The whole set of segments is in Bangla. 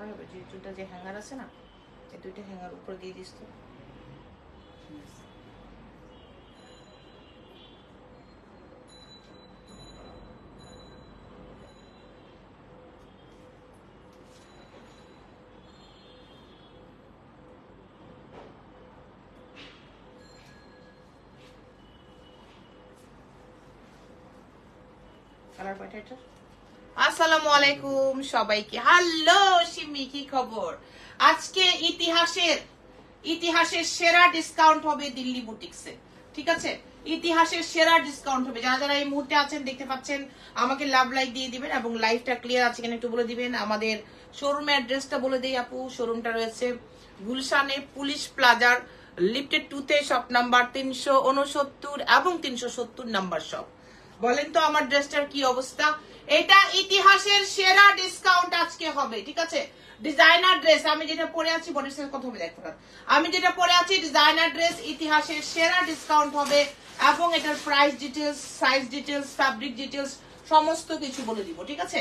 রাখা হবে, যে দুটা যে হ্যাঙ্গার আছে না, এই দুইটা হ্যাঙ্গার উপরে দিয়ে দিস তো। কালার কয়টা এটা? আসসালামু আলাইকুম সবাইকে। হ্যালো সিমি, কি খবর? আজকে ইতিহাসের সেরা ডিসকাউন্ট হবে দিল্লি বুটিক্সে, ঠিক আছে? ইতিহাসের সেরা ডিসকাউন্ট হবে। যারা যারা এই মুহূর্তে আছেন দেখতে পাচ্ছেন, আমাকে লাভ লাইক দিয়ে দিবেন এবং লাইভটা ক্লিয়ার আছে কিনা একটু বলে দিবেন। আমাদের শোরুমের অ্যাড্রেসটা বলে দেই আপু। শোরুমটা রয়েছে গুলশানে পুলিশ প্লাজার লিফটেড 2 তে, শপ নাম্বার 369 এবং 370 নাম্বার শপ। বলেন তো আমার ড্রেসটার কি অবস্থা? এটা ইতিহাসের সেরা ডিসকাউন্ট আজকে হবে, ঠিক আছে? ডিজাইনার ড্রেস আমি যেটা পরে আছি, বডির কথা হবে দেখতে পারেন, আমি যেটা পরে আছি ডিজাইনার ড্রেস, ইতিহাসের সেরা ডিসকাউন্ট হবে এবং এটার price details, size details, fabric details সমস্ত কিছু বলে দিব, ঠিক আছে?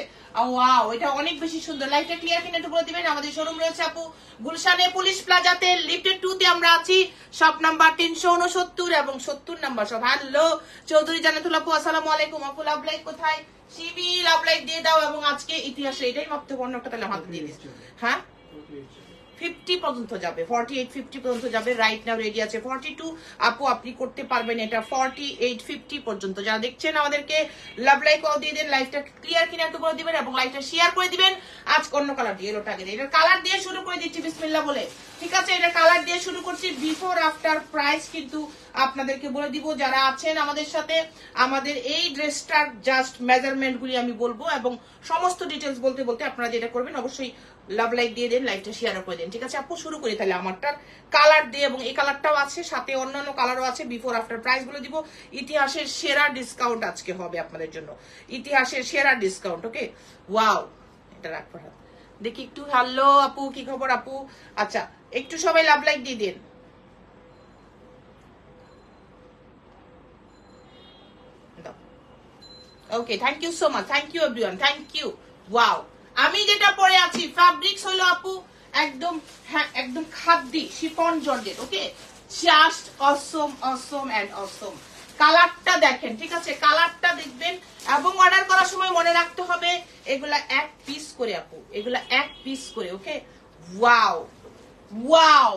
ওয়াও, এটা অনেক বেশি সুন্দর। লাইটটা ক্লিয়ার কিনা একটু বলে দিবেন। আমাদের শোরুম রয়েছে আপু গুলশানে পুলিশ প্লাজাতে লিফটেড 2 তে আমরা আছি, শপ নাম্বার 369 এবং 70 নাম্বার শপ। হ্যালো চৌধুরী জান্নাতুল আপু, আসসালামু আলাইকুম আপু। লাভ লাইক কোথায়? সিবি লাভ লাইক দিয়ে দাও। এবং আজকে ইতিহাসে এটাই মাপতে পণ্য একটা তাহলে হাতে দিয়ে দিস। হ্যাঁ 50 পর্যন্ত যাবে, 48 50 পর্যন্ত যাবে। রাইট নাও রেডি আছে 42 আপু, আপনি করতে পারবেন এটা 48 50 পর্যন্ত। যারা দেখছেন আমাদেরকে লাভ লাইক অল দিয়ে দেন। লাইভটা ক্লিয়ার কিনা একটু বলে দিবেন এবং লাইভটা শেয়ার করে দিবেন। আজ অন্য কালার দিয়ে এলোটা আগে এটার কালার দিয়ে শুরু করে দিচ্ছি বিসমিল্লাহ বলে, ঠিক আছে? এটা কালার দিয়ে শুরু করছি। বিফোর আফটার প্রাইস কিন্তু আপনাদেরকে বলে দিব। যারা আছেন আমাদের সাথে, আমাদের এই ড্রেসটার জাস্ট মেজারমেন্ট গুলি আমি বলবো এবং সমস্ত ডিটেলস বলতে বলতে আপনারা যেটা করবেন অবশ্যই লাভ লাইক দিয়ে দেন, লাইভটা শেয়ার করে দেন, ঠিক আছে আপু? শুরু করি তাহলে আমারটার কালার দিয়ে, এবং এই কালারটাও আছে সাথে অন্যান্য কালারও আছে। বিফোর আফটার প্রাইস বলে দিব। ইতিহাসের সেরা ডিসকাউন্ট আজকে হবে আপনাদের জন্য, ইতিহাসের সেরা ডিসকাউন্ট। ওকে, ওয়াও, এটা রাখবো দেখি একটু। হ্যালো আপু, কি খবর আপু? আচ্ছা, একটু সবাই লাভ লাইক দিয়ে দেন। Okay, thank you so much, thank you everyone, thank you. Wow, আমি যেটা পরে আছি ফ্যাব্রিক্স হলো আপু একদম, হ্যাঁ একদম খাদ্দি chiffon georgette. Okay, just awesome awesome and awesome. কালারটা দেখেন, ঠিক আছে? কালারটা দেখবেন এবং অর্ডার করার সময় মনে রাখতে হবে এগুলা এক পিস করে আপু, এগুলা এক পিস করে। ওকে, ওয়াও ওয়াও,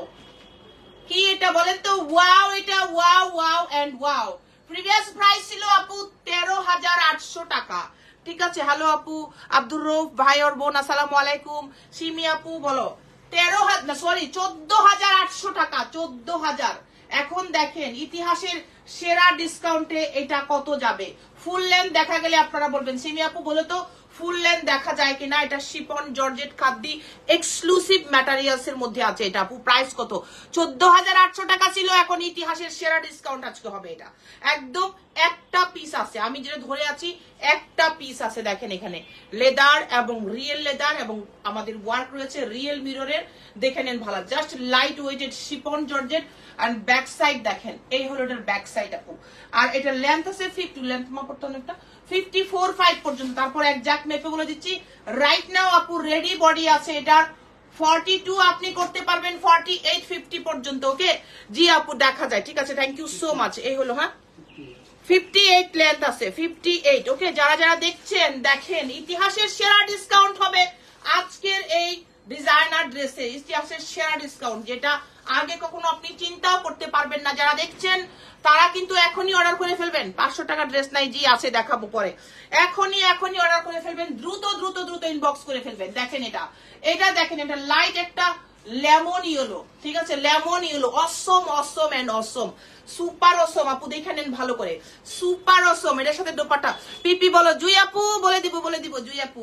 কি এটা বলেন তো? ওয়াও, এটা wow wow and wow. Previous price ছিল আপু 13,800 টাকা, ঠিক আছে? হ্যালো আপু আব্দুর রৌফ ভাই ওর বোন, আসসালামু আলাইকুম। সিমি আপু বলো 14,800 টাকা, 14,000। এখন দেখেন ইতিহাসের সেরা ডিসকাউন্টে এটা কত যাবে। ফুল লেন্থ দেখা গেলে আপনারা বলবেন সিমি আপু বলো তো ফুল লেন্থ দেখা যায় কিনা। এটা শিফন জর্জেট খাদ্দি এক্সক্লুসিভ ম্যাটেরিয়ালস এর মধ্যে আছে। এটা আপু প্রাইস কত? 14,800 টাকা ছিল, এখন ইতিহাসের সেরা ডিসকাউন্ট আজকে হবে এটা। একদম একটা পিস আছে, আমি যেটা ধরে আছি একটা পিস আছে। দেখেন এখানে লেদার এবং রিয়েল লেদার এবং আমাদের ওয়ার্ক রয়েছে রিয়েল মিররের। দেখে নেন ভালো, just light weighted chiffon georgette. And back side দেখেন, এই হলো এটার ব্যাক সাইড আপু। আর এটা লেন্থ আছে 50, লেন্থ মাপটা অনেকটা 54.5 পর্যন্ত। তারপর একজাক্ট মেপে বলে দিচ্ছি রাইট নাও আপু রেডি বডি আছে এটার 42, আপনি করতে পারবেন 48 50 পর্যন্ত। ওকে জি আপু, দেখা যায়, ঠিক আছে? Thank you so much. এই হলো, হ্যাঁ 58 লেন্থ আছে 58। ওকে, যারা যারা দেখছেন দেখেন ইতিহাসের সেরা ডিসকাউন্ট হবে আজকের এই ডিজাইনার ড্রেসে। ইতিহাসের সেরা ডিসকাউন্ট যেটা আগে কখনো আপনি চিন্তাও করতে পারবেন না। যারা দেখছেন তারা কিন্তু এখনই অর্ডার করে ফেলবেন। 500 টাকা ড্রেস নাই, জি আছে দেখাবো পরে। এখনই অর্ডার করে ফেলবেন, দ্রুত দ্রুত দ্রুত ইনবক্স করে ফেলবেন। দেখেন এটা দেখেন, এটা লাইট একটা লেমন ইয়েলো, ঠিক আছে? Lemon yellow, awesome awesome and awesome, super awesome আপু। দেখে নেন ভালো করে, সুপার অসম। এটার সাথে দোপাট্টা পিপি বলো জুই আপু, বলে দিব জুই আপু।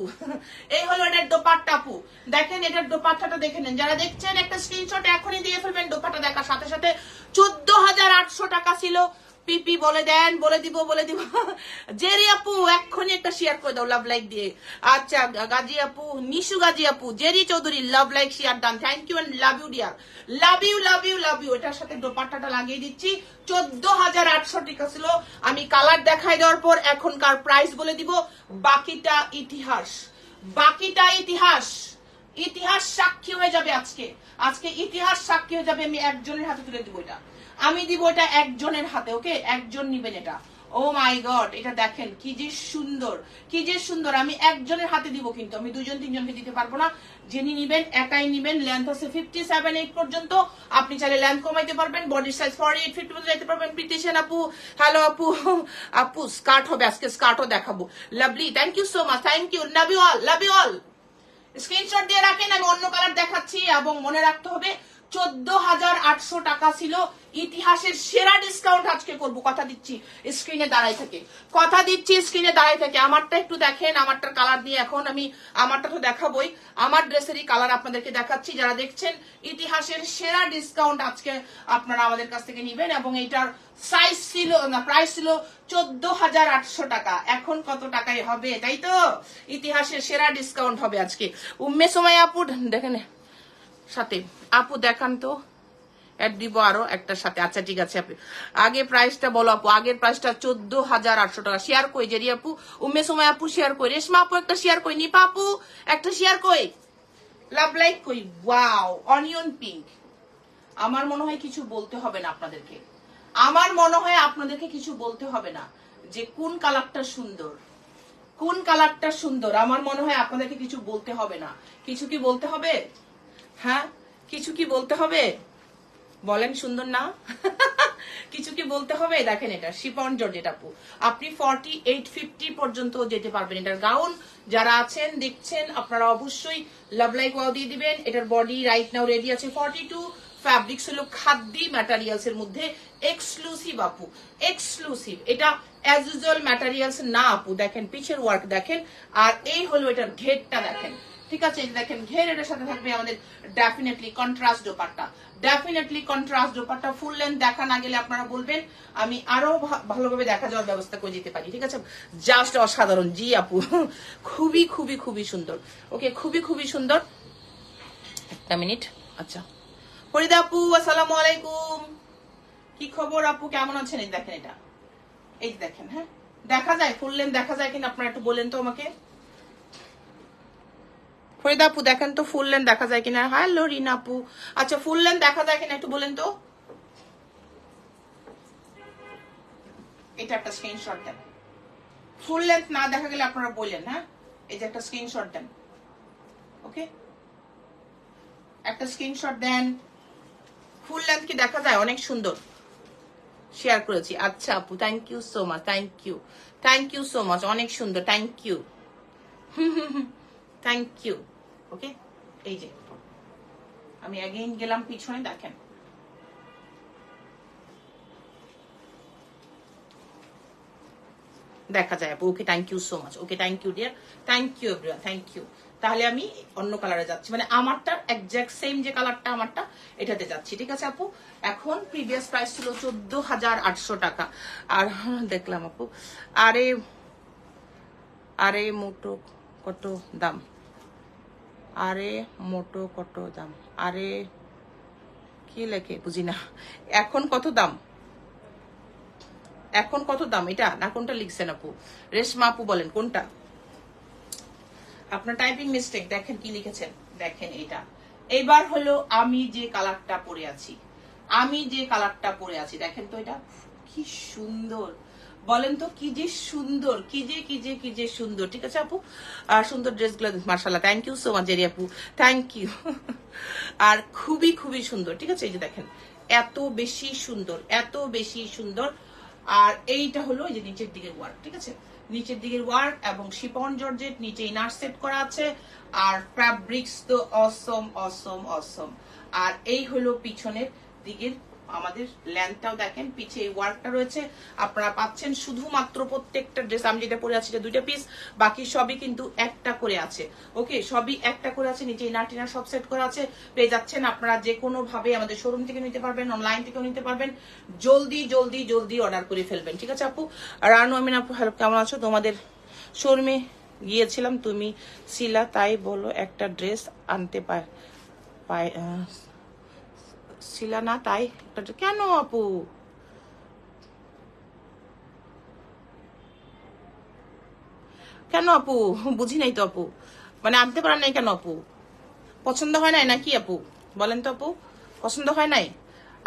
এই হলো এটার দোপাট্টা আপু। দেখেন এটার দোপাট্টাটা দেখে নেন। যারা দেখছেন একটা স্ক্রিনশট এখনই দিয়ে ফেলবেন। দোপাট্টা দেখার সাথে সাথে 14,800 টাকা ছিল। পিপি বলে দেন, বলে দিব জেরি আপু এক্ষুনি একটা শেয়ার করে দাও লাভ লাইক দিয়ে। আচ্ছা গাজী আপু, নিশু গাজী আপু, Jerry Chowdhury love like share done, thank you and love you dear, love you love you love you. এটার সাথে দোপাট্টাটা লাগিয়ে দিচ্ছি 14,800 টাকা ছিল। আমি কালার দেখাই দেওয়ার পর এখনকার প্রাইস বলে দিব। বাকিটা ইতিহাস, বাকিটা ইতিহাস, ইতিহাস সাক্ষী হয়ে যাবে আজকে। আজকে ইতিহাস সাক্ষী হয়ে যাবে। আমি একজনের হাতে তুলে দিব এটা, আমি দিব এটা একজনের হাতে। ওকে, একজন নিবেন এটা। ও মাই গড, এটা দেখেন কি যে সুন্দর, কি যে সুন্দর। আমি একজনের হাতে দিব, কিন্তু আমি 2-3জনকে দিতে পারবো না। যিনি নিবেন একাই নিবেন। লেন্থ আছে 57-8 পর্যন্ত। আপনি চাইলে লেন্থ কমাইতে পারবেন। বডি সাইজ 48-50 পর্যন্ত যেতে পারবেন। প্রীতিশান আপু, হ্যালো আপু। আপু স্কার্ট হবে আজকে, স্কার্টও দেখাবো। Lovely, thank you so much, thank you, love you all, love you all. Screenshot দিয়ে রাখেন, আমি অন্য কালার দেখাচ্ছি। এবং মনে রাখতে হবে 14,800 টাকা ছিল। ইতিহাসের সেরা ডিসকাউন্ট আজকে করব, কথা দিচ্ছি। স্ক্রিনে দাঁড়াই থেকে কথা দিচ্ছি, স্ক্রিনে দাঁড়াই থেকে। আমারটা একটু দেখেন, আমারটার কালার দিয়ে এখন আমি আমারটা তো দেখাবোই। আমার ড্রেসেরই কালার আপনাদেরকে দেখাচ্ছি। যারা দেখছেন, ইতিহাসের সেরা ডিসকাউন্ট আজকে আপনারা আমাদের কাছ থেকে নিবেন। এবং এইটার সাইজ ছিল না, প্রাইস ছিল 14,800 টাকা। এখন কত টাকায় হবে, তাই তো? ইতিহাসের সেরা ডিসকাউন্ট হবে আজকে। উম্মে সময় আপু দেখেন সাথে, আপু দেখান তো, অ্যাড দিব আরো একটার সাথে। আচ্ছা ঠিক আছে আপু, আগে প্রাইসটা বলো আপু। আগের প্রাইসটা 14,800 টাকা। শেয়ার কই জেরি আপু, উম্মে সময় আপু শেয়ার কই, রেশমা আপু একটা শেয়ার কই, নিপা আপু একটা শেয়ার কই, লাভ লাইক কই। Wow, onion pink. আমার মনে হয় কিছু বলতে হবে না আপনাদেরকে, আমার মনে হয় আপনাদেরকে কিছু বলতে হবে না যে কোন কালারটা সুন্দর, কোন কালারটা সুন্দর। আমার মনে হয় আপনাদেরকে কিছু বলতে হবে না। কিছু কি বলতে হবে? হ্যাঁ, কিছু কি বলতে হবে? বলেন, সুন্দর না? কিছু কি বলতে হবে? দেখেন এটা শিফন জর্জেট আপু, আপনি 48-50 পর্যন্ত যেতে পারবেন। এটার গাউন যারা আছেন দেখছেন, আপনারা অবশ্যই লাভ লাইক ওয়াও দিয়ে দিবেন। এটার বডি রাইট নাও রেডি আছে 42। ফ্যাব্রিক্স হলো খাদ্দি ম্যাটেরিয়ালস এর মধ্যে, এক্সক্লুসিভ আপু, এক্সক্লুসিভ। এটা অ্যাজ ইউজুয়াল ম্যাটেরিয়ালস না আপু। দেখেন পিছের ওয়ার্ক দেখেন, আর এই হলো এটার ঘেরটা দেখেন। ঠিক আছে, দেখেন ঘের, এটার সাথে থাকবে আমাদের definitely contrast dupatta, definitely contrast dupatta. Full length দেখা না গেলে আপনারা বলবেন, আমি আরো ভালোভাবে দেখা যাওয়ার ব্যবস্থা করে দিতে পারি। ঠিক আছে, জাস্ট অসাধারণ। জি আপু, খুবই খুবই খুবই সুন্দর। ওকে, খুবই খুবই সুন্দর। একটা মিনিট। আচ্ছা, ফরিদা আপু আসসালামু আলাইকুম, কি খবর আপু, কেমন আছেন? এই দেখেন এটা, এই দেখেন। হ্যাঁ, দেখা যায় ফুল লেন্থ দেখা যায় কিনা আপনারা একটু বলেন তো আমাকে। ফরিদা আপু দেখেন তো ফুল লেন্থ দেখা যায় কিনা। হ্যালো রিনা আপু, আচ্ছা ফুল লেন্থ দেখা যায় কিনা একটু বলেন তো। এটা একটা স্ক্রিনশট দেন। ফুল লেন্থ না দেখা গেলে আপনারা বললেন। হ্যাঁ, এই যে একটা স্ক্রিনশট দেন। ওকে, একটা স্ক্রিনশট দেন। ফুল লেন্থ কি দেখা যায়? অনেক সুন্দর, শেয়ার করেছি। আচ্ছা আপু, thank you so much, thank you, thank you so much, অনেক সুন্দর, thank you, thank you. Okay, এই যে আমি অ্যাগেইন গেলাম পিছনে, দেখেন দেখা যায় আপু। Okay, thank you so much. Okay, thank you dear, thank you everyone, thank you. তাহলে আমি অন্য কালারে যাচ্ছি, মানে আমারটা একজ্যাক্ট সেম যে কালারটা আমারটা, এটাতে যাচ্ছি। ঠিক আছে আপু, এখন প্রিভিয়াস প্রাইস ছিল 14,800 টাকা। আর দেখলাম আপু, আরে আরে মোটো কত দাম, আরে মোটো কত দাম, আরে কি লেখে বুঝি না। এখন কত দাম, এখন কত দাম, এটা না কোনটা লিখছেন আপু? রেশমা আপু বলেন কোনটা? আপনার টাইপিং মিস্টেক, দেখেন কি লিখেছেন, দেখেন এটা। এবার হলো আমি যে কালারটা পরে আছি, আমি যে কালারটা পরে আছি, দেখেন তো এটা কি সুন্দর। বলেন তো কি যে সুন্দর, কি যে কি যে কি যে সুন্দর। ঠিক আছে আপু, আর সুন্দর ড্রেসগুলো মার্শাল্লাহ, thank you so much Jerry আপু, থ্যাংক ইউ। আর খুবই খুবই সুন্দর। ঠিক আছে, এই যে দেখেন এত বেশি সুন্দর, এত বেশি সুন্দর। আর এইটা হলো এই যে নিচের দিকের ওয়ার্ক। ঠিক আছে, নিচের দিকের ওয়ার্ক এবং শিপন জর্জেট, নিচে ইনার সেট করা আছে। আর ফ্যাব্রিক্স তো অসম অসম অসম। আর এই হলো পিছনের দিকের আমাদের লেন্থটাও দেখেন, পিছে এই ওয়ার্কটা রয়েছে। আপনারা পাচ্ছেন শুধুমাত্র প্রত্যেকটা ড্রেস, আমি যেটা পরে আছি এটা 2টা পিস, বাকি সবই কিন্তু একটা করে আছে। ওকে, সবই একটা করে আছে, নিচে ইনার টিনার সব সেট করা আছে। পেয়ে যাচ্ছেন আপনারা যে কোনো ভাবে, আমাদের শোরুম থেকে নিতে পারবেন, অনলাইন থেকেও নিতে পারবেন। জলদি জলদি জলদি অর্ডার করে ফেলবেন। ঠিক আছে আপু, আর আনু আমিন আপু হ্যালো, কেমন আছো? তোমাদের শোরুমে গিয়েছিলাম, তুমি ছিলা, তাই বলো একটা ড্রেস আনতে ছিল না, তাই কেন আপু? কেন আপু, বুঝি নাই তো আপু, মানে আনতে পারেন নাই কেন আপু? পছন্দ হয় নাই নাকি আপু? বলেন তো আপু, পছন্দ হয় নাই?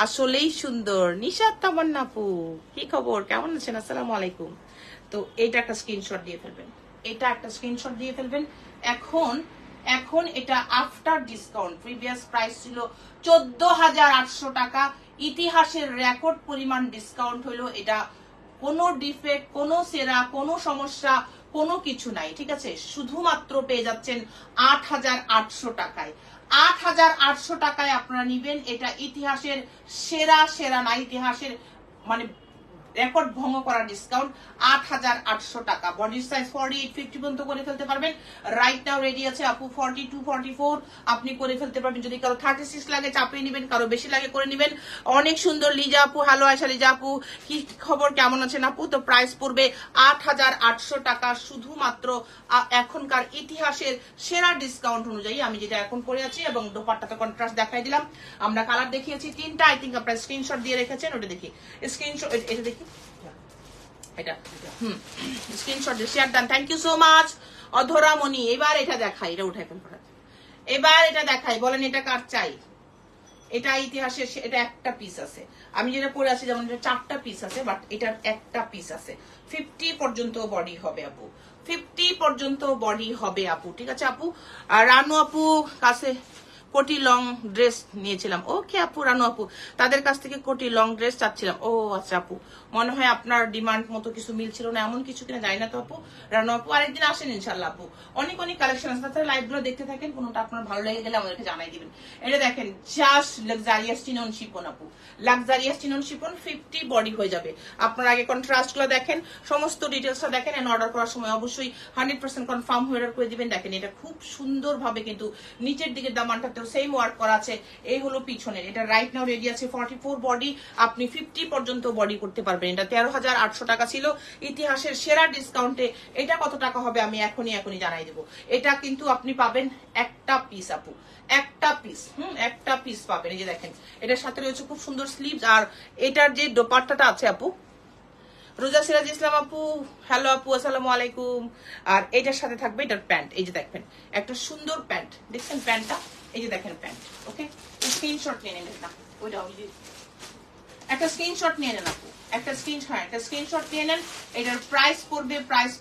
আসলেই সুন্দর। নিশাত তামান্না আপু, কি খবর, কেমন আছেন? আসসালামু আলাইকুম। তো এটা একটা স্ক্রিনশট দিয়ে ফেলবেন, এটা একটা স্ক্রিনশট দিয়ে ফেলবেন। এখন এখন এটা আফটার ডিসকাউন্ট, প্রিভিয়াস প্রাইস ছিল 14,800 টাকা, ইতিহাসের রেকর্ড পরিমাণ ডিসকাউন্ট হলো এটা। কোনো ডিফেক্ট, কোনো সেরা, কোনো সমস্যা, কোনো কিছু নাই, ঠিক আছে? শুধুমাত্র পেয়ে যাচ্ছেন 8,800 টাকায়। 8,800 টাকায় আপনারা নিবেন। এটা ইতিহাসের সেরা সেরা না, ইতিহাসের মানে রেকর্ড ভঙ্গ করা ডিসকাউন্ট। 8,800 টাকা। বডির সাইজ 48-50 পর্যন্ত করে ফেলতে পারবেন। রাইট নাও রেডি আছে আপু 42-44 আপনি করে ফেলতে পারবেন। যদি কারো 36 লাগে চাপিয়ে নেবেন, কারো বেশি লাগে করে নেবেন। অনেক সুন্দর লিজা আপু, হ্যালো আয়শা লিজা আপু, কি খবর, কেমন আছেন আপু? তো প্রাইস পড়বে 8,800 টাকা শুধুমাত্র এখনকার ইতিহাসের সেরা ডিসকাউন্ট অনুযায়ী। আমি যেটা এখন পরে আছি এবং দোপাট্টাতে কন্ট্রাস্ট দেখাই দিলাম। আমরা কালার দেখিয়েছি 3টা, আই থিঙ্ক আপনারা স্ক্রিনশট দিয়ে রেখেছেন। ওটা দেখি স্ক্রিনশট, এটা দেখি, এটা স্ক্রিনশট দিয়ে শেয়ার দেন। Thank you so much Adhora Moni. এবার এটা দেখাই, এটা উঠাই ফেল, এবার এটা দেখাই, বলেন এটা কার চাই? এটা ইতিহাসের, এটা একটা পিস আছে। আমি যেটা পরে আছি যেমন এটা 4টা পিস আছে, বাট এটার একটা পিস আছে। 50 পর্যন্ত বডি হবে আপু, 50 পর্যন্ত বডি হবে আপু, ঠিক আছে আপু? আর রানু আপু কাছে কোটি লং ড্রেস নিয়েছিলাম। ওকে আপু, রানু আপু তাদের কাছ থেকে কোটি লং ড্রেস চাচ্ছিলাম। ও আচ্ছা আপু, মনে হয় আপনার ডিমান্ড মতো কিছু মিলছিল না, এমন কিছু কিনা জানি না তো আপু। রানু আপু আরেকদিন আসেন ইনশাল্লাহ আপু, অনেক অনেক কালেকশন আছে। তাছাড়া লাইভ গুলো দেখতে থাকেন, কোনোটা আপনার ভালো লেগে গেলে আমাদেরকে জানাই দিবেন। এটা দেখেন, জাস্ট লাক্সারিয়াস চিনন শিপন আপু, লাক্সারিয়াস চিনন শিপন, 50 বডি হয়ে যাবে। আপনার আগে কন্ট্রাস্ট গুলো দেখেন, সমস্ত ডিটেলসটা দেখেন, এন্ড অর্ডার করার সময় অবশ্যই 100% কনফার্ম হয়ে অর্ডার করে দিবেন। দেখেন এটা খুব সুন্দর ভাবে কিন্তু নিচের দিকের দামানটাতেও সেম ওয়ার্ক করা আছে। এই হলো পিছনের, এটা রাইট নাও রেডি আছে 44 বডি, আপনি 50 পর্যন্ত বডি করতে পারবেন। এটা 13,800 টাকা ছিল ইতিহাসের সেরা ডিসকাউন্টে। এটা কত টাকা হবে আমি এখনই জানাই দেবো। এটা কিন্তু আপনি পাবেন একটা পিস আপু, একটা পিস, একটা পিস পাবেন। এই যে দেখেন, এটার সাথে রয়েছে খুব সুন্দর স্লিভস, আর এটার যে দোপাট্টাটা আছে আপু, রোজা সিরাজ ইসলাম আপু, হ্যালো আপু, আসসালামু আলাইকুম। আর এটার সাথে থাকবে এটার প্যান্ট, এই যে দেখবেন একটা সুন্দর প্যান্ট, দেখছেন প্যান্টটা, এই যে দেখেন প্যান্ট। ওকে, স্ক্রিনশট নিয়ে নেন না, ওইটা একটা স্ক্রিনশট নিয়ে নেন আপু, একটা স্ক্রিনশট নিয়ে নেন। এটার প্রাইস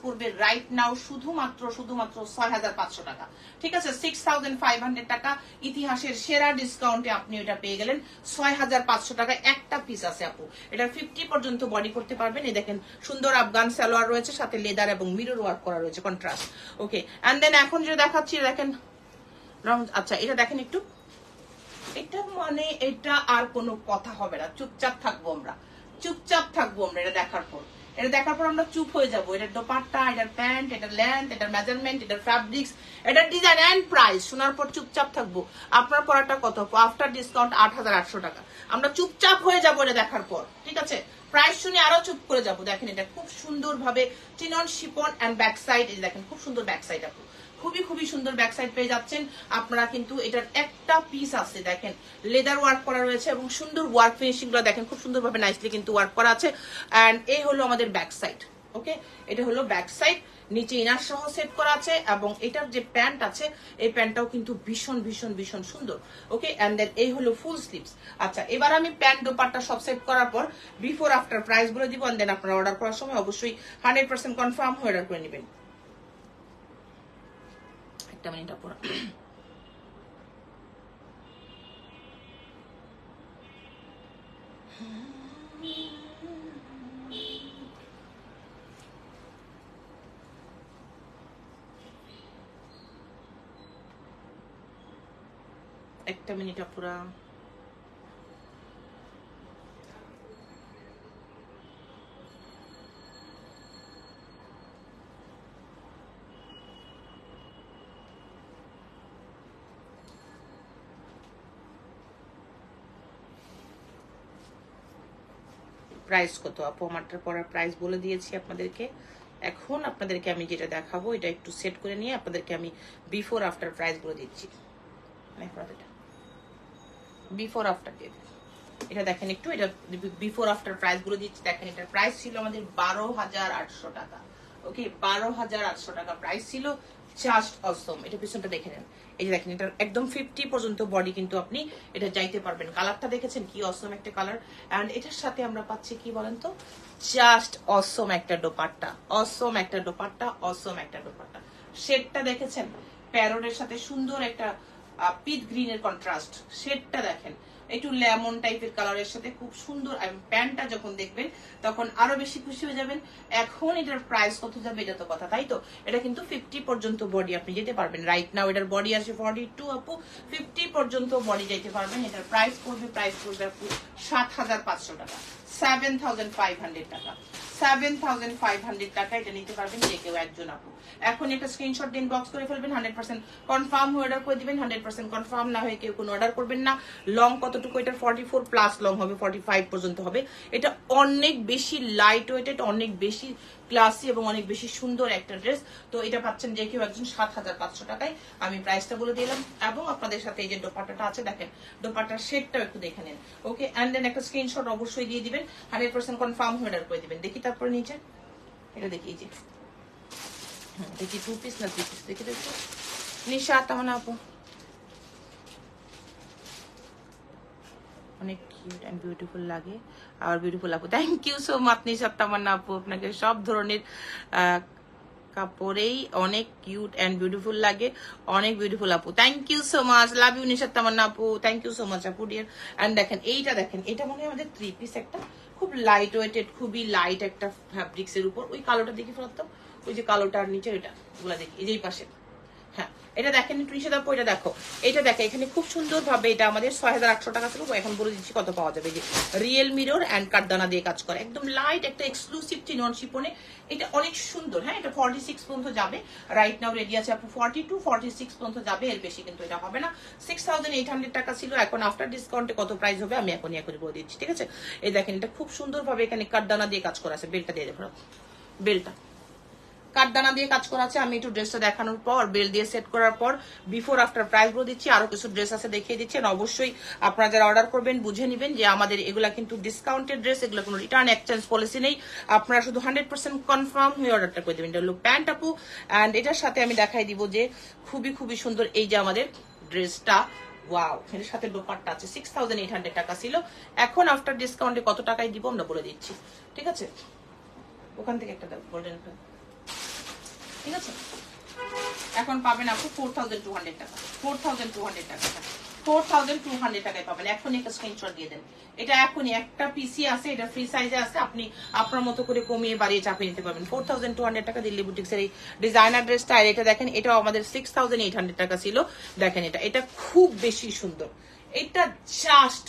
পড়বে রাইট নাও শুধুমাত্র 6,500 টাকা, ঠিক আছে? 6,500 টাকা ইতিহাসের সেরা ডিসকাউন্টে আপনি এটা পেয়ে গেলেন 6,500 টাকা। একটা পিস আছে আপু, এটার 50 পর্যন্ত বডি করতে পারবেন। এই দেখেন সুন্দর আফগান সালোয়ার রয়েছে, সাথে লেদার এবং মিরর ওয়ার্ক করা রয়েছে, কন্ট্রাস্ট। ওকে, এন্ড দেন এখন যেটা দেখাচ্ছি দেখেন রং, আচ্ছা এটা দেখেন একটু, এটা মানে এটা আর কোনো কথা হবে না, চুপচাপ থাকবো আমরা, এটা দেখার পর, আমরা চুপ হয়ে যাবো। এটার দোপাট্টা, এটার প্যান্ট, এটার লেন্থ, এটার মেজারমেন্ট, এটার ফ্যাব্রিক্স, এটার ডিজাইন এন্ড প্রাইস শোনার পর চুপচাপ থাকবো। আপনার পড়াটা কত আফটার ডিসকাউন্ট? 8,800 টাকা। আমরা চুপচাপ হয়ে যাবো এটা দেখার পর, ঠিক আছে? প্রাইস শুনে আরো চুপ করে যাবো। দেখেন এটা খুব সুন্দর ভাবে chinon chiffon and back side, এই দেখেন খুব সুন্দর ব্যাক সাইড আপু, খুবই সুন্দর ব্যাক সাইড পেয়ে যাচ্ছেন আপনারা। কিন্তু এটার একটা পিস আছে, দেখেন লেদার ওয়ার্ক করা রয়েছে এবং সুন্দর ওয়ার্ক ফিনিশিং গুলো দেখেন, খুব সুন্দর ভাবে নাইসলি কিন্তু ওয়ার্ক করা আছে। এন্ড এই হলো আমাদের ব্যাক সাইড। ওকে, এটা হলো ব্যাক সাইড, নিচে ইনার সহ সেট করা আছে এবং এটার যে প্যান্ট আছে এই প্যান্টটাও কিন্তু ভীষণ সুন্দর। ওকে, এন্ড দেন এই হলো ফুল স্লিভস। আচ্ছা, এবার আমি প্যান্ট দোপাট্টা সব সেট করার পর বিফোর আফটার প্রাইস বলে দিব, এন্ড দেন আপনারা অর্ডার করার সময় অবশ্যই 100% কনফার্ম হয়ে অর্ডার করে নেবেন। একটা মিনিট আপুরা, একটা মিনিট আপুরা। প্রাইস কত আপু? আমারটার পরার প্রাইস বলে দিয়েছি আপনাদেরকে। এখন আপনাদেরকে আমি যেটা দেখাবো এটা একটু সেট করে নিয়ে আপনাদেরকে আমি বিফোর আফটার প্রাইস বলে দিচ্ছি। বিফোর আফটার এটা দেখেন একটু, এটা বিফোর আফটার প্রাইস গুলো দিচ্ছি। দেখেন এটার প্রাইস ছিল আমাদের 12,800 টাকা। ওকে, 12,800 টাকা প্রাইস ছিল। জাস্ট অসম। এটা পিছনটা দেখে নেন, এই যে দেখেন এটা একদম 50 পর্যন্ত বডি কিন্তু আপনি এটা যাইতে পারবেন। কালারটা দেখেছেন কি অসম একটা কালার। এন্ড এটার সাথে আমরা পাচ্ছি কি বলেন তো, জাস্ট অসম একটা দোপাট্টা, অসম একটা দোপাট্টা, অসম একটা দোপাট্টা। শেডটা দেখেছেন প্যারোটের সাথে সুন্দর একটা পিট গ্রিনের কন্ট্রাস্ট। শেডটা দেখেন একটু লেমন টাইপের কালারের সাথে খুব সুন্দর। প্যান্টটা যখন দেখবেন তখন আরো বেশি খুশি হয়ে যাবেন। এখন এটার প্রাইস কত যাবে এটা তো কথা, তাই তো? এটা কিন্তু 50 পর্যন্ত বডি আপনি যেতে পারবেন। রাইট নাও এটার বডি আছে 42 আপু, 50 পর্যন্ত বডি যেতে পারবেন। এটার প্রাইস পড়বে আপু 7,500 টাকা, 7,500 টাকা, 7,500 টাকা। এটা নিতে পারবেন যে কেউ একজন আপু। এখন একটা স্ক্রিনশট দিন, বক্স করে ফেলবেন, 100% কনফার্ম হয়ে অর্ডার করে দিবেন। 100% কনফার্ম না হয়ে কেউ কোনো অর্ডার করবেন না। লং কতটুকু? এটা 44 প্লাস লং হবে, 45 পর্যন্ত হবে। এটা অনেক বেশি লাইট ওয়েটেড, অনেক বেশি ক্লাসি এবং অনেক বেশি সুন্দর একটা ড্রেস। তো এটা পাচ্ছেন যে কেউ একজন 7,500 টাকায়। আমি প্রাইসটা বলে দিলাম এবং আপনাদের সাথে এই যে দোপাট্টাটা আছে দেখেন, দোপাট্টার শেডটাও একটু দেখে নেন। ওকে, এন্ড দেন একটা স্ক্রিনশট অবশ্যই দিয়ে দিবেন, 100% কনফার্ম হয়ে অর্ডার করে দিবেন। দেখি তারপরে নিচে এটা দেখি, এই যে দেখি 2 পিস না 3 পিস, দেখি দেখো নিশা তামান্না আপু, অনেক কিউট এন্ড বিউটিফুল লাগে। আর বিউটিফুল আপু, থ্যাংক ইউ সো মাচ নিশা তামান্না আপু, আপনাকে সব ধরনের কাপড়েই অনেক কিউট এন্ড বিউটিফুল লাগে, অনেক বিউটিফুল আপু। Thank you so much, love you Nisha Tamanna আপু, থ্যাংক ইউ সো মাচ আপু ডিয়ার। এন্ড দেখেন এইটা, দেখেন এটা মনে হয় আমাদের 3 পিস একটা, খুব লাইট ওয়েটেড, খুবই লাইট একটা ফ্যাব্রিক্স এর উপর। ওই কালোটা দেখি ফেলতাম, ওই যে কালোটার নিচে ওইটা, ওগুলা দেখি এই যে পাশে। হ্যাঁ এটা দেখেন একটু নিষেধ আপু, এটা দেখো, এটা দেখো এখানে খুব সুন্দর ভাবে এটা আমাদের 6,800 টাকা ছিল। এখন বলে দিচ্ছি কত পাওয়া যাবে। যে রিয়েল মিরর এন্ড কাঠদানা দিয়ে কাজ করে, একদম লাইট একটা এক্সক্লুসিভ চিনন শিপনে। এটা অনেক সুন্দর। হ্যাঁ এটা 46 পর্যন্ত যাবে, রাইট নাও রেডি আছে আপু 42 46 পর্যন্ত যাবে, এর বেশি কিন্তু এটা হবে না। 6,800 টাকা ছিল, এখন আফটার ডিসকাউন্টে কত প্রাইস হবে আমি এখনই বলে দিচ্ছি, ঠিক আছে? এই দেখেন এটা খুব সুন্দর ভাবে এখানে কাঠদানা দিয়ে কাজ করা আছে। বেলটা দিয়ে দেখো, বেলটা কাঠদানা দিয়ে কাজ করা আছে। আমি একটু ড্রেসটা দেখানোর পর, বেল দিয়ে সেট করার পর বিফোর আফটার প্রাইস বলে দিচ্ছি। আরো কিছু ড্রেস আছে দেখিয়ে দিচ্ছি। অবশ্যই আপনারা যারা অর্ডার করবেন বুঝে নেবেন যে আমাদের এগুলা কিন্তু ডিসকাউন্টেড ড্রেস, এগুলো কোনো রিটার্ন এক্সচেঞ্জ পলিসি নেই। আপনারা শুধু 100% কনফার্ম হয়ে অর্ডারটা করে দেবেন। এটা হলো প্যান্ট আপু, অ্যান্ড এটার সাথে আমি দেখাই দিব যে খুবই খুবই সুন্দর এই যে আমাদের ড্রেসটা। ওয়াও, এর সাথে দোপাট্টা আছে। 6,800 টাকা ছিল, এখন আফটার ডিসকাউন্টে কত টাকায় দিব আমরা বলে দিচ্ছি, ঠিক আছে? ওখান থেকে একটা গোল্ডেন, ঠিক আছে? এখন পাবেন আপু 4,200 টাকা, 4,200 টাকা, 4,200 টাকায় পাবেন। এখনই একটা স্ক্রিনশট দিয়ে দেন। এটা এখনই একটা পিসি আছে, এটা ফ্রি সাইজে আছে, আপনি আপনার মতো করে কমিয়ে বাড়িয়ে চাপিয়ে নিতে পারবেন। 4,200 টাকা দিল্লি বুটিক্সের এই ডিজাইনার ড্রেসটা। আর এটা দেখেন, এটাও আমাদের 6,800 টাকা ছিল। দেখেন এটা খুব বেশি সুন্দর, এটা জাস্ট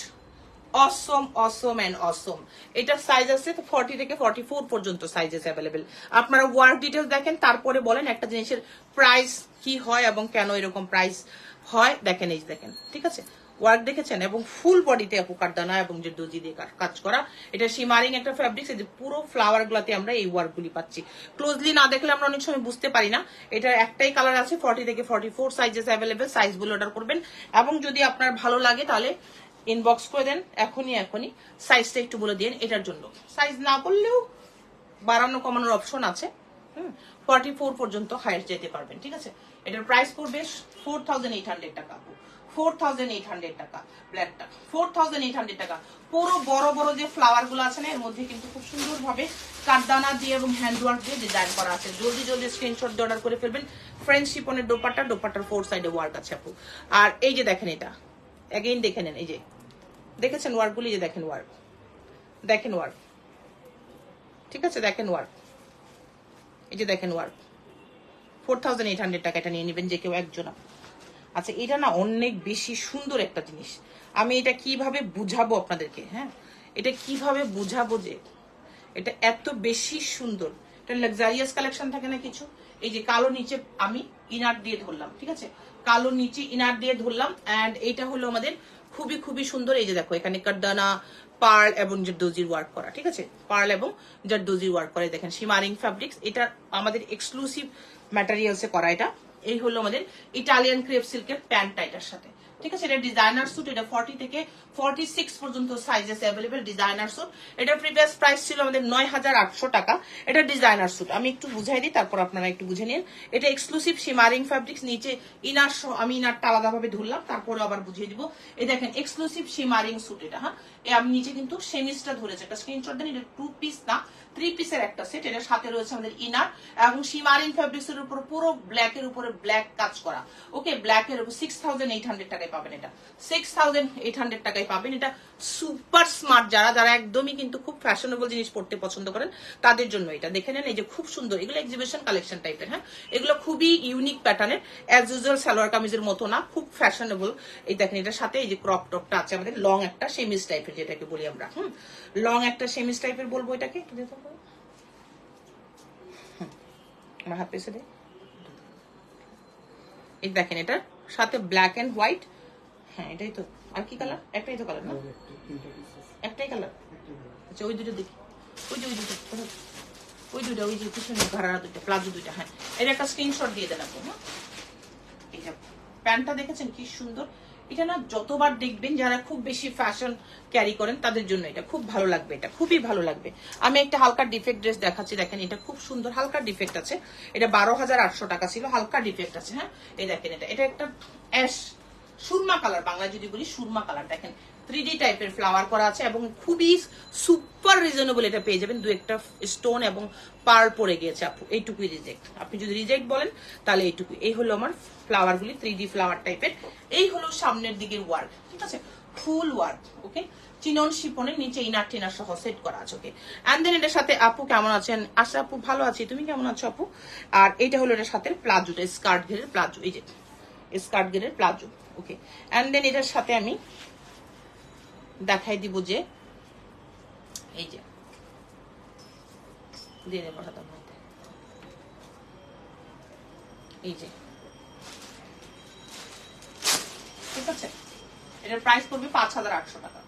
অসম অসম এন্ড অসম। এটা সাইজ আছে 40 থেকে 44 পর্যন্ত সাইজেস অ্যাভেলেবেল। আপনারা ওয়ার্ক ডিটেলস দেখেন, তারপরে বলেন একটা জিনিসের প্রাইস কি হয় এবং কেন এরকম প্রাইস হয়। দেখেন এই দেখেন, ঠিক আছে? ওয়ার্ক দেখেছেন, এবং ফুল বডিতে আপু কাঠদানা এবং যে দর্জি দিয়ে কাজ করা। এটা শিমারিং একটা ফ্যাব্রিক্স, এই যে পুরো ফ্লাওয়ার গুলাতে আমরা এই ওয়ার্ক গুলি পাচ্ছি। ক্লোজলি না দেখলে আমরা অনেক সময় বুঝতে পারি না। এটার একটাই কালার আছে, 40 থেকে 44 সাইজেস অ্যাভেলেবেল। সাইজগুলো অর্ডার করবেন, এবং যদি আপনার ভালো লাগে তাহলে ইনবক্স করে দেন এখনই। সাইজটা একটু বলে দিন, এটার জন্য সাইজ না বললেও বাড়ানো কমানোর অপশন আছে। 44 পর্যন্ত হাইট যেতে পারবেন, ঠিক আছে? এটার প্রাইস পড়বে 4,800 টাকা, 4,800 টাকা। ব্ল্যাকটা 4,800 টাকা। পুরো বড় বড় যে ফ্লাওয়ার গুলো আছে না, এর মধ্যে কিন্তু খুব সুন্দর ভাবে কাঠদানা দিয়ে এবং হ্যান্ডওয়ার্ক দিয়ে ডিজাইন করা আছে। জলদি জলদি স্ক্রিনশট দিয়ে অর্ডার করে ফেলবেন। ফ্রেঞ্চ শিপনের দোপাট্টার 4 সাইডে ওয়ার্ক আছে আপু। আর এই যে দেখেন, এটা এগেইন দেখে নেন, এই যে দেখেছেন ওয়ার্কগুলি, যে দেখেন ওয়ার্ক, দেখেন ওয়ার্ক, ঠিক আছে? দেখেন ওয়ার্ক, এই যে দেখেন ওয়ার্ক। 4,800 টাকা এটা নিয়ে নেবেন যে কেউ একজন। আচ্ছা, এটা না অনেক বেশি সুন্দর একটা জিনিস। আমি এটা কিভাবে বুঝাবো আপনাদেরকে? হ্যাঁ, এটা কিভাবে বুঝাবো যে এটা এত বেশি সুন্দর। এটা লাক্সারিয়াস কালেকশন থাকে না কিছু। এই যে কালো নিচে আমি ইনার দিয়ে ধরলাম, ঠিক আছে? কালো নিচে ইনার দিয়ে ধরলাম, এন্ড এইটা হলো আমাদের খুবই খুবই সুন্দর। এই যে দেখো এখানে কাঠদানা, পার্ল এবং জারদোজির ওয়ার্ক করা, ঠিক আছে? পার্ল এবং জারদোজির ওয়ার্ক করে। দেখেন শিমারিং ফ্যাব্রিক্স, এটা আমাদের এক্সক্লুসিভ ম্যাটেরিয়ালসে করা। এটা এই হলো আমাদের ইটালিয়ান ক্রেপ সিল্কের প্যান্টটা এটার সাথে, ঠিক আছে, এটা ডিজাইনার স্যুট, এটা 40 থেকে 46 পর্যন্ত সাইজেস অ্যাভেলেবেল ডিজাইনার স্যুট। এটা প্রিভিয়াস প্রাইস ছিল আমাদের 9800 টাকা। এটা ডিজাইনার স্যুট, আমি একটু বুঝাই দিই, তারপর আপনারা একটু বুঝে নিন। এটা এক্সক্লুসিভ শিমারিং ফ্যাব্রিক্স, নিচে ইনার, আমি ইনারটা আলাদাভাবে ধরলাম, তারপরে আবার বুঝিয়ে দিব। এই দেখেন এক্সক্লুসিভ শিমারিং স্যুট এটা। হ্যাঁ, আমি নিচে কিন্তু সেমিসটা ধরেছে, একটা স্ক্রিনশট দেন। এটা 2 পিস না 3 পিসের একটা সেট। এটার সাথে রয়েছে আমাদের ইনার এবং শিমারিং ফ্যাব্রিক্স এর উপর পুরো ব্ল্যাক এর উপরে ব্ল্যাক কাজ করা। ওকে, ব্ল্যাক এর উপর 6800 টাকায় পাবেন। এটা 6800 টাকায় পাবেন। এটা সুপার স্মার্ট, যারা যারা একদমই কিন্তু খুব ফ্যাশনেবল জিনিস পড়তে পছন্দ করেন তাদের জন্য এটা। দেখে নেন, এই যে খুব সুন্দর, এগুলো এক্সিবিশন কালেকশন টাইপের। হ্যাঁ, এগুলো খুবই ইউনিক প্যাটার্নের, অ্যাজ ইউজুয়াল সালোয়ার কামিজের মতো না, খুব ফ্যাশনেবল। এই দেখেন, এটার সাথে এই যে ক্রপ টপটা আছে আমাদের, লং একটা সেমিস টাইপের যেটাকে বলি আমরা। লং একটা সেমিস টাইপের বলবো এটাকে। আমার হাত পেছে দেয়। এই দেখেন, এটার সাথে ব্ল্যাক এন্ড হোয়াইট। হ্যাঁ, এটাই তো। আর কি কালার? একটাই তো কালার না? একটাই কালার। আচ্ছা, ওই দুটো দেখি, ওই যে ওই দুটো, ওই দুটো, ওই যে পিছনে ঘাড়া দুটো, প্লাজো দুইটা। হ্যাঁ, এর একটা স্ক্রিনশট দিয়ে দেন আপনি। হ্যাঁ, এই যে প্যান্টটা দেখেছেন কি সুন্দর। এটা না যতবার দেখবেন, যারা খুব বেশি ফ্যাশন ক্যারি করেন তাদের জন্য এটা খুব ভালো লাগবে, এটা খুবই ভালো লাগবে। আমি একটা হালকা ডিফেক্ট ড্রেস দেখাচ্ছি, দেখেন এটা খুব সুন্দর, হালকা ডিফেক্ট আছে। এটা 12800 টাকা ছিল, হালকা ডিফেক্ট আছে। হ্যাঁ, এই দেখেন, এটা একটা অ্যাশ সুরমা কালার, বাংলা যদি বলি সুরমা কালার। দেখেন 3D টাইপের ফ্লাওয়ার করা আছে এবং খুবই সুপার রিজনেবল এটা পেয়ে যাবেন। দু একটা স্টোন এবং পার পড়ে গিয়েছে আপু, এইটুকুই রিজেক্ট। আপনি যদি রিজেক্ট বলেন তাহলে এইটুকুই। এই হলো আমার ফ্লাওয়ার গুলি, 3D ফ্লাওয়ার টাইপের। এই হলো সামনের দিকের ওয়ার্ক, ঠিক আছে, ফুল ওয়ার্ক। ওকে, চিনন শিপনের নিচে ইনার টিনার সহ সেট করা আছে। ওকে, এন্ড দেন এটার সাথে আপু কেমন আছেন? আশা আপু ভালো আছি, তুমি কেমন আছো আপু? আর এইটা হলো এটার সাথে প্লাজোটা, স্কার্ট ঘেরের প্লাজো, এই যে স্কার্ট ঘেরের প্লাজো। ওকে, এন্ড দেন এটার সাথে আমি দেখাই দিব যে এই যে দিয়ে পাঠাতাম, এই যে, ঠিক আছে, এটার প্রাইস পড়বে 5800 টাকা।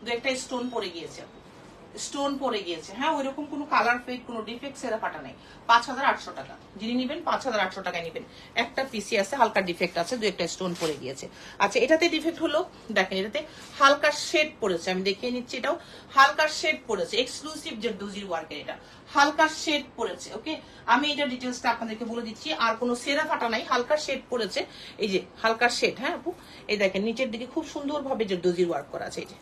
দু একটা স্টোন পড়ে গিয়েছে, স্টোন পড়ে গিয়েছে। হ্যাঁ, ওইরকম কোনো কালার ফেক, কোনো ডিফেক্ট সেরা ফাটা নাই। 5800 টাকা যিনি নিবেন 5800 টাকায় নিবেন। একটা পিসি আছে, হালকা ডিফেক্ট আছে, দু একটা স্টোন পড়ে গিয়েছে। আচ্ছা, এটাতে ডিফেক্ট হলো, দেখেন এটাতে হালকা শেড পড়েছে, আমি দেখিয়ে নিচ্ছি। এটাও হালকা শেড পড়েছে, এক্সক্লুসিভ যে দর্জির ওয়ার্কের, এটা হালকা শেড পড়েছে। ওকে, আমি এটা ডিটেলসটা আপনাদেরকে বলে দিচ্ছি। আর কোনো সেরা ফাটা নাই, হালকা শেড পড়েছে, এই যে হালকা শেড। হ্যাঁ আপু, এই দেখেন নিচের দিকে খুব সুন্দরভাবে যে দর্জির ওয়ার্ক করা আছে, এই যে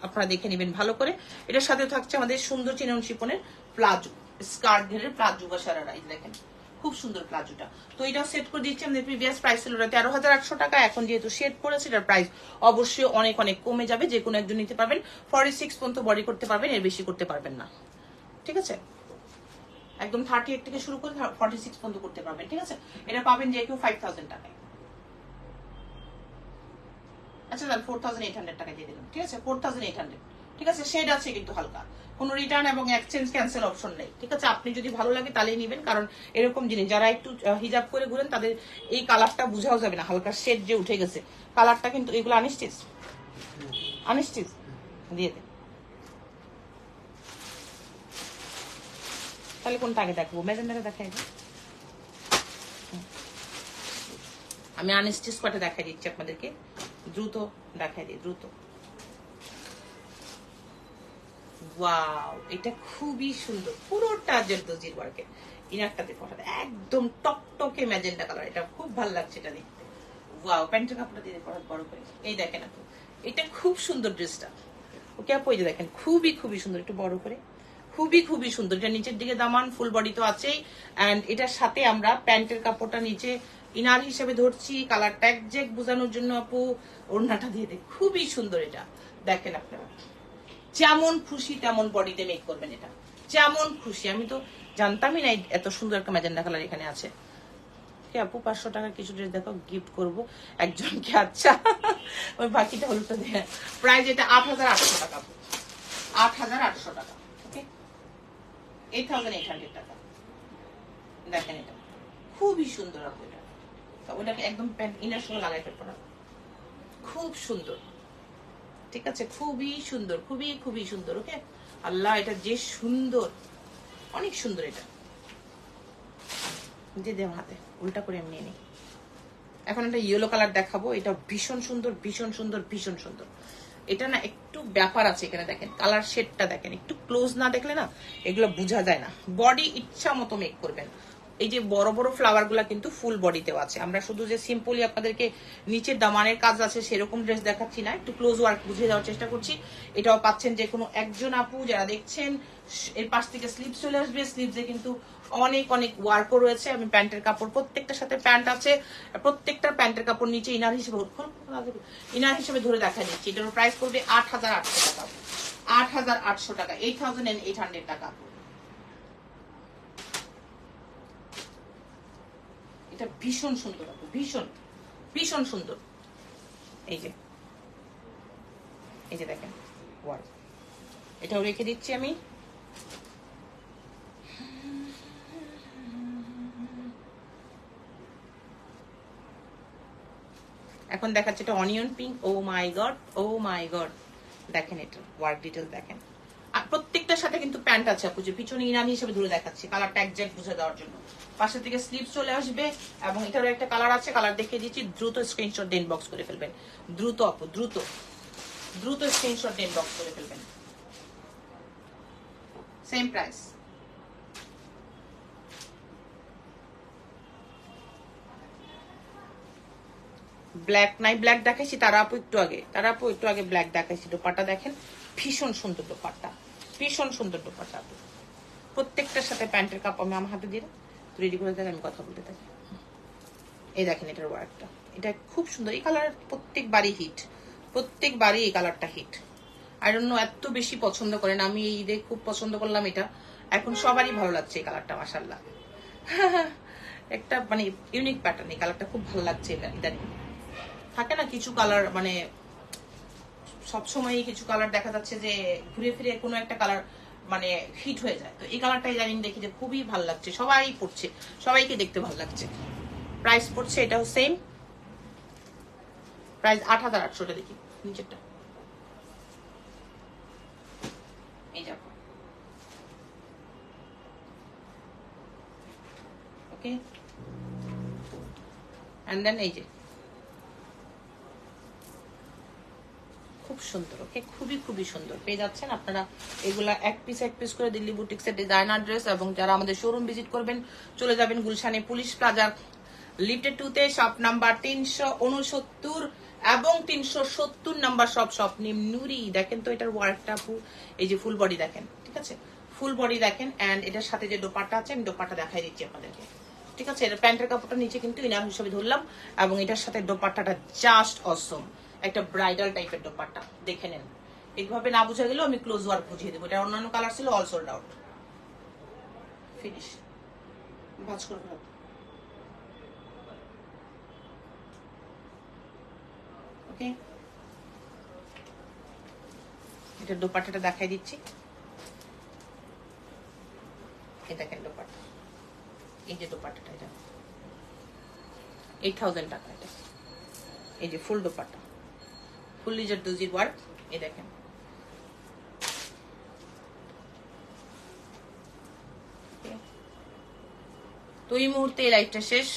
আপনারা দেখে নেবেন ভালো করে। এটার সাথে থাকছে আমাদের সুন্দর চিনন শিপনের প্লাজো, স্কার্ট ঘেরের প্লাজো বা সারারা, এই দেখেন খুব সুন্দর প্লাজোটা। তো এটাও সেট করে দিচ্ছি। আমাদের প্রিভিয়াস প্রাইস ছিল 13800 টাকা, এখন যেহেতু শেড পড়েছে এটার প্রাইস অবশ্যই অনেক অনেক কমে যাবে। যে কোনো একজন নিতে পারবেন, 46 পর্যন্ত বডি করতে পারবেন, এর বেশি করতে পারবেন না, ঠিক আছে। একদম 38 থেকে শুরু করে 46 পর্যন্ত করতে পারবেন, ঠিক আছে। এটা পাবেন যে কেউ 5000 টাকায়। আচ্ছা, তাহলে 4800 টাকা দিয়ে দিলাম, ঠিক আছে, 4800, ঠিক আছে। শেড আছে কিন্তু হালকা, কোনো রিটার্ন এবং এক্সচেঞ্জ ক্যান্সেল অপশন নেই, ঠিক আছে। আপনি যদি ভালো লাগে তাহলেই নেবেন, কারণ এরকম জিনিস যারা একটু হিজাব করে ঘুরেন তাদের এই কালারটা বুঝাও যাবে না, হালকা শেড যে উঠে গেছে কালারটা। কিন্তু এগুলো আনস্টিচ, আনস্টিচ দিয়ে দেন। তাহলে কোনটা আগে দেখবো? ম্যাজেন্ডাটা দেখাই দিই, আমি আনস্টিচ কটা দেখাই দিচ্ছি আপনাদেরকে, দ্রুত দেখাই দিই, দ্রুত। ওয়াও, এটা খুবই সুন্দর, পুরোটা জেরদোজির ওয়ার্কের। ইনারটাতে ফটো একদম টকটকে ম্যাজেন্টা কালার, এটা খুব ভালো লাগছে এটা দেখতে। ওয়াও, প্যান্টের কাপড়টা দিয়ে বড় করে, এই দেখেন আপু, এটা খুব সুন্দর ড্রেসটা। ওকে আপু, এই যে দেখেন খুবই খুবই সুন্দর, একটু বড় করে, খুবই খুবই সুন্দর। এটা নিচের দিকে দামান, ফুল বডি তো আছেই, অ্যান্ড এটার সাথে আমরা প্যান্টের কাপড়টা নিচে ইনার হিসেবে ধরছি, কালারটা একজ্যাক্ট বোঝানোর জন্য আপু ওড়নাটা দিয়ে দেয়, খুবই সুন্দর। এটা দেখেন আপনারা যেমন খুশি তেমন বডিতে মেক করবেন, এটা যেমন খুশি। আমি তো জানতামই না এত সুন্দর একটা ম্যাজেন্ডা কালার এখানে আছে। আপু 500 টাকা কিছু ড্রেস দেখো, গিফট করবো একজনকে। আচ্ছা, ওই বাকিটা হলো তো প্রাইস। এটা 8800 টাকা, 8800 টাকা। ওকে, 8800 টাকা। দেখেন এটা খুবই সুন্দর আপু, এটা ওটাকে একদম প্যান্ট ইনার সঙ্গে লাগাই ফেলবো না, খুব সুন্দর, ঠিক আছে, খুবই সুন্দর, খুবই খুবই সুন্দর। ওকে, আল্লাহ এটা যে সুন্দর, অনেক সুন্দর। এটা দিয়ে দেব হাতে, উল্টা করে আমি নিয়ে নিই, এখন একটা ইয়েলো কালার দেখাবো, এটা ভীষণ সুন্দর, ভীষণ সুন্দর, ভীষণ সুন্দর। এটা না একটু ব্যাপার আছে এখানে, দেখেন কালার শেডটা দেখেন, একটু ক্লোজ না দেখলে না এগুলো বোঝা যায় না। বডি ইচ্ছা মতো মেক করবেন। এই যে বড় বড় ফ্লাওয়ার গুলা কিন্তু ফুল বডিতেও আছে। আমরা শুধু যে সিম্পলি আপনাদেরকে নিচে দামানের কাজ আছে সেরকম ড্রেস দেখাচ্ছি না, একটু ক্লোজ ওয়ার্ক বুঝিয়ে দেওয়ার চেষ্টা করছি। এটাও পাচ্ছেন যে কোনো একজন আপু যারা দেখছেন। এর পাশ থেকে স্লিভস চলে আসবে, স্লিভসে কিন্তু অনেক অনেক ওয়ার্কও রয়েছে। আমি প্যান্টের কাপড় প্রত্যেকটার সাথে প্যান্ট আছে, প্রত্যেকটা প্যান্টের কাপড় নিচে ইনার হিসেবে ধরে দেখা দিচ্ছি। এটার প্রাইস করবে 8,800 টাকা, 8,800 টাকা, 8,800 টাকা। এটা ভীষণ সুন্দর আপু, ভীষণ ভীষণ সুন্দর। এই যে দেখেন ওয়ার্ক, এটাও রেখে দিচ্ছি আমি। এখন দেখাচ্ছে এটা অনিয়ন পিঙ্ক। ও মাই গড, ও মাই গড, দেখেন এটা ওয়ার্ক ডিটেল দেখেন। আর প্রত্যেকটার সাথে কিন্তু প্যান্ট আছে আপু, যে পিছনে ইনানি হিসেবে ধরে দেখাচ্ছি কালারটা একজ্যাক্ট বুঝে দেওয়ার জন্য। পাশের থেকে স্লিভস চলে আসবে এবং এটারও একটা কালার আছে, কালার দেখিয়ে দিচ্ছি। দ্রুত স্ক্রিনশট দেন, বক্স করে ফেলবেন, দ্রুত আপু, দ্রুত দ্রুত স্ক্রিনশট দেন, বক্স করে ফেলবেন। Same price. ব্ল্যাক নাই, ব্ল্যাক দেখাইছি তারা আপু একটু আগে ব্ল্যাক দেখাইছি। দোপাট্টা দেখেন, ভীষণ সুন্দর দোপাট্টা, ভীষণ সুন্দর দোপাট্টা। প্রত্যেকটার সাথে প্যান্টের কাপ আমি আমার হাতে দিয়ে রেডি করে দেন, আমি কথা বলতে থাকি। এই দেখেন এটার ওয়ার্কটা, এটা খুব সুন্দর। এই কালার প্রত্যেকবারই হিট, প্রত্যেকবারই এই কালারটা হিট। আই ডোন্ট নো এত বেশি পছন্দ করেন, আমি এই ঈদে খুব পছন্দ করলাম এটা। এখন সবারই ভালো লাগছে এই কালারটা, মাশাআল্লাহ। একটা মানে ইউনিক প্যাটার্ন, এই কালারটা খুব ভালো লাগছে। ইদানিং থাকে না কিছু কালার, মানে সবসময় কিছু কালার দেখা যাচ্ছে যে ঘুরে ফিরে কোনো একটা কালার মানে হিট হয়ে যায়। তো এই কালারটা ইদানিং দেখি যে খুবই ভালো লাগছে, সবাই পড়ছে, সবাইকে দেখতে ভালো লাগছে। প্রাইস পড়ছে এটাও সেম প্রাইস 8,800 দেখি নিচেরটা। এই যাবো, ওকে। এন্ড দেন এই যে খুব সুন্দর, ওকে, খুবই খুবই সুন্দর পেয়ে যাচ্ছেন আপনারা। এগুলা এক পিস করে দিল্লি বুটিক্সের ডিজাইনার ড্রেস। এবং যারা আমাদের শোরুম ভিজিট করবেন চলে যাবেন গুলশানে পুলিশ প্লাজার লিফটেড 2 তে, শপ নাম্বার 369 এবং 370 নাম্বার শপ নেম নুরি। দেখেন তো এটার ওয়ার্কটা আপু, এই যে ফুল বডি দেখেন, ঠিক আছে, ফুল বডি দেখেন। এন্ড এটার সাথে যে দোপাট্টা আছে আমি দোপাট্টা দেখাই দিচ্ছি আপনাদেরকে, ঠিক আছে। এটা প্যান্টের কাপড়টা নিচে কিন্তু ইনার হিসেবে ধরলাম এবং এটার সাথে দোপাট্টাটা জাস্ট অসম, একটা ব্রাইডাল টাইপের দোপাট্টা। দেখে নেন, এইভাবে না বুঝা গেলেও আমি ক্লোজ ওয়ার্ক বুঝিয়ে দেবো। এটা অন্যান্য কালার ছিল, অল সোল্ড আউট। ফিনিশ, ভাঁজ করে ফেলো। ওকে, এটা দোপাট্টাটা দেখাই দিচ্ছি। এই দেখেন দোপাট্টা, এই যে দোপাট্টাটা, এটা 8,000 টাকা। এটা এই যে ফুল দোপাট্টা, ফুললি জারদোজি ওয়ার্ক, এই দেখেন। তো এই মুহূর্তে এই লাইভটা শেষ।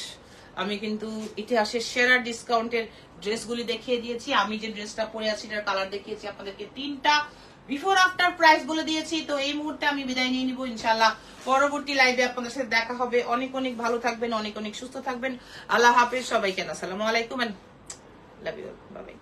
আমি কিন্তু ইতিহাসের সেরা ডিসকাউন্টের ড্রেসগুলি দেখিয়ে দিয়েছি। আমি যে ড্রেসটা পরে আছি এটার কালার দেখিয়েছি আপনাদেরকে, 3টা বিফোর আফটার প্রাইস বলে দিয়েছি। তো এই মুহূর্তে আমি বিদায় নিয়ে নিব, ইনশাআল্লাহ পরবর্তী লাইভে আপনাদের সাথে দেখা হবে। অনেক অনেক ভালো থাকবেন, অনেক অনেক সুস্থ থাকবেন। আল্লাহ হাফেজ সবাইকে, আসসালামু আলাইকুম, লাভ ইউ, বাই বাই।